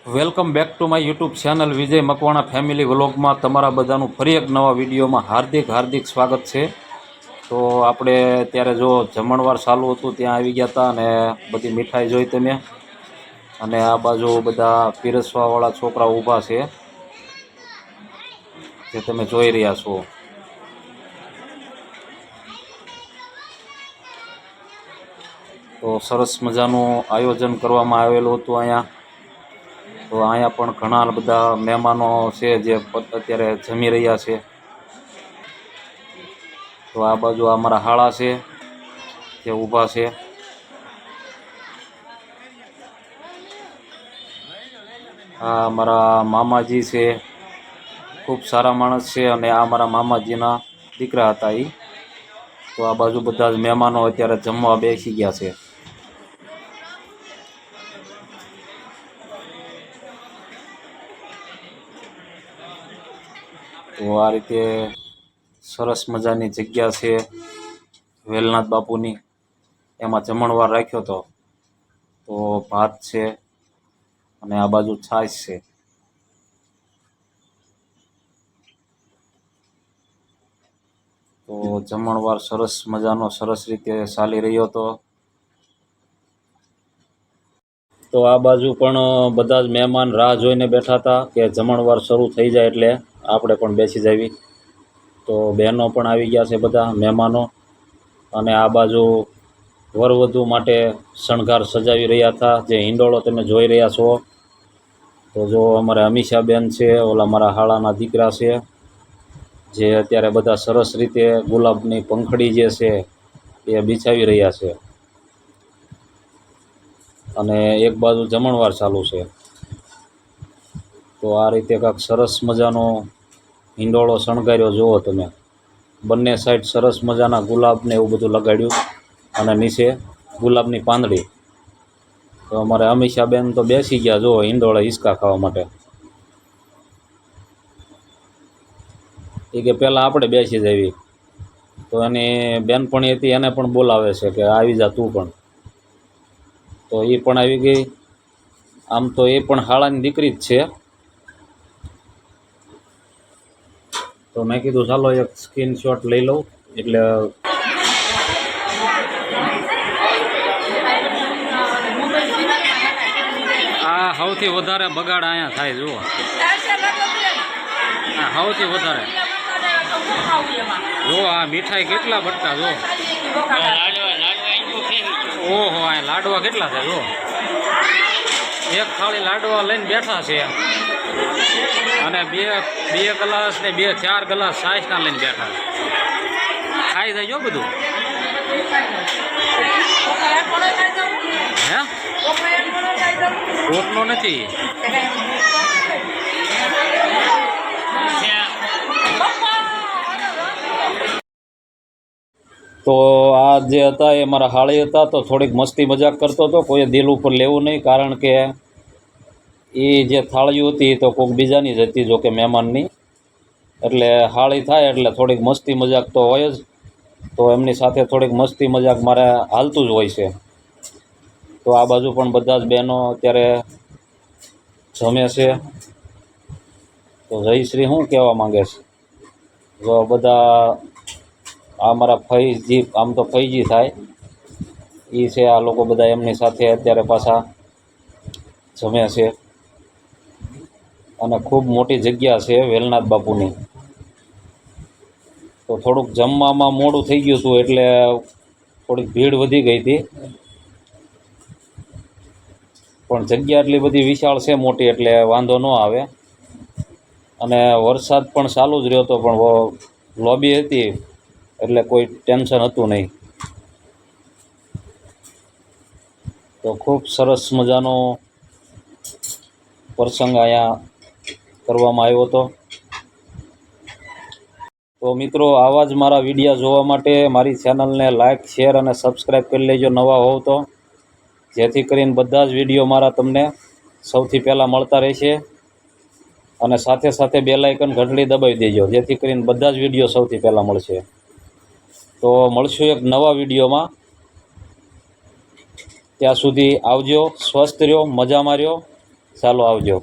Welcome back to my YouTube channel Vijay Makwana family વ્લોગમાં તમારા બધાનું ફરી એક નવા વિડીયોમાં હાર્દિક સ્વાગત છે। તો આપણે ત્યારે જો જમણવાર ચાલુ હતું ત્યાં આવી ગયા હતા અને બધી મીઠાઈ જોઈ તમે, અને આ બાજુ બધા પીરસવાવાળા છોકરા ઊભા છે જે તમે જોઈ રહ્યા છો। તો સરસ મજાનું આયોજન કરવામાં આવેલું હતું અહીંયા। તો અહીંયા પણ ઘણા બધા મહેમાનો છે જે અત્યારે જમી રહ્યા છે। તો આ બાજુ અમારા હાળા છે જે ઊભા છે। આ અમારા મામાજી છે, ખૂબ સારા માણસ છે અને આ અમારા મામાજીના દીકરા હતા એ। તો આ બાજુ બધા જ મહેમાનો અત્યારે જમવા બેસી ગયા છે। તો આ રીતે સરસ મજાની જગ્યા છે વેલનાથ બાપુની, એમાં જમણવાર રાખ્યો હતો। તો ભાત છે અને આ બાજુ છાશ છે। તો જમણવાર સરસ મજાનો સરસ રીતે ચાલી રહ્યો હતો। તો આ બાજુ પણ બધા જ મહેમાન રાહ જોઈને બેઠા હતા કે જમણવાર શરૂ થઈ જાય એટલે આપણે પણ બેસી જાવી। તો બહેનો પણ આવી ગયા છે બધા મહેમાનો, અને આ બાજુ વરવધુ માટે શણગાર સજાવી રહ્યા હતા, જે હિંડોળો તમે જોઈ રહ્યા છો। તો જો અમારે અમીષાબેન છે, ઓલા મારા હાળાના દીકરા છે, જે અત્યારે બધા સરસ રીતે ગુલાબની પંખડી જે છે એ બિછાવી રહ્યા છે, અને એક બાજુ જમણવાર ચાલુ છે। તો આ રીતે કાંઈક સરસ મજાનો હિંડોળો શણગાર્યો જુઓ તમે, બંને સાઈડ સરસ મજાના ગુલાબને એવું બધું લગાડ્યું અને નીચે ગુલાબની પાંદડી। તો અમારે અમીષાબેન તો બેસી ગયા જુઓ હિંડોળે હિંચકા ખાવા માટે। એ કે પહેલાં આપણે બેસી જવી, તો એની બેનપણી હતી એને પણ બોલાવે છે કે આવી જા તું પણ। તો એ પણ આવી ગઈ। આમ તો એ પણ હાળાની દીકરી જ છે। તો મેં કીધું ચાલો એક સ્ક્રીનશોટ લઈ લઉં, એટલે આ સૌથી વધારે બગાડ અહીંયા થાય જુઓ, આ સૌથી વધારે જો આ મીઠાઈ કેટલા બટકા જો, ઓહો આ લાડવા કેટલા થાય જો, એક થાળી લાડવા લઈને બેઠા છે, અને બે ગ્લાસ ને 4 ગ્લાસ છાશના લઈને બેઠા ખાઈ જાય જો બધું। હે રોટલો નથી, તો આ જે હતા એ મારા હાળી હતા, તો થોડીક મસ્તી મજાક કરતો હતો, કોઈએ દિલ ઉપર લેવું નહીં, કારણ કે એ જે થાળીઓ હતી તો કોઈક બીજાની જ હતી, જો કે મહેમાનની, એટલે હાળી થાય એટલે થોડીક મસ્તી મજાક તો હોય જ। તો એમની સાથે થોડીક મસ્તી મજાક મારે હાલતું જ હોય છે। તો આ બાજુ પણ બધા જ બહેનો અત્યારે જમે છે। તો જયશ્રી શું કહેવા માંગે છે? જો બધા આ મારા ફઈજી, આમ તો ફઈજી થાય એ છે, આ લોકો બધા એમની સાથે અત્યારે પાછા જમે છે, અને ખૂબ મોટી જગ્યા છે વેલનાથ બાપુની। તો થોડુંક જમવામાં મોડું થઈ ગયું હતું એટલે થોડીક ભીડ વધી ગઈ હતી, પણ જગ્યા એટલી બધી વિશાળ છે મોટી, એટલે વાંધો ન આવે। અને વરસાદ પણ ચાલુ જ રહ્યો હતો, પણ લોબી હતી એટલે કોઈ ટેન્શન હતું નહીં। તો ખૂબ સરસ મજાનો પ્રસંગ અહીંયા કરવામાં આવ્યો હતો। તો મિત્રો, આવા જ મારા વિડીયો જોવા માટે મારી ચેનલને લાઇક, શેર અને સબસ્ક્રાઈબ કરી લેજો નવા હોવ તો, જેથી કરીને બધા જ વિડીયો મારા તમને સૌથી પહેલાં મળતા રહેશે। અને સાથે સાથે બેલ આઇકન ઘંટડી દબાવી દેજો, જેથી કરીને બધા જ વિડીયો સૌથી પહેલાં મળશે। તો મળશું એક નવા વિડીયોમાં, ત્યાં સુધી આવજો, સ્વસ્થ રહ્યો, મજામાં રહ્યો, ચાલો આવજો.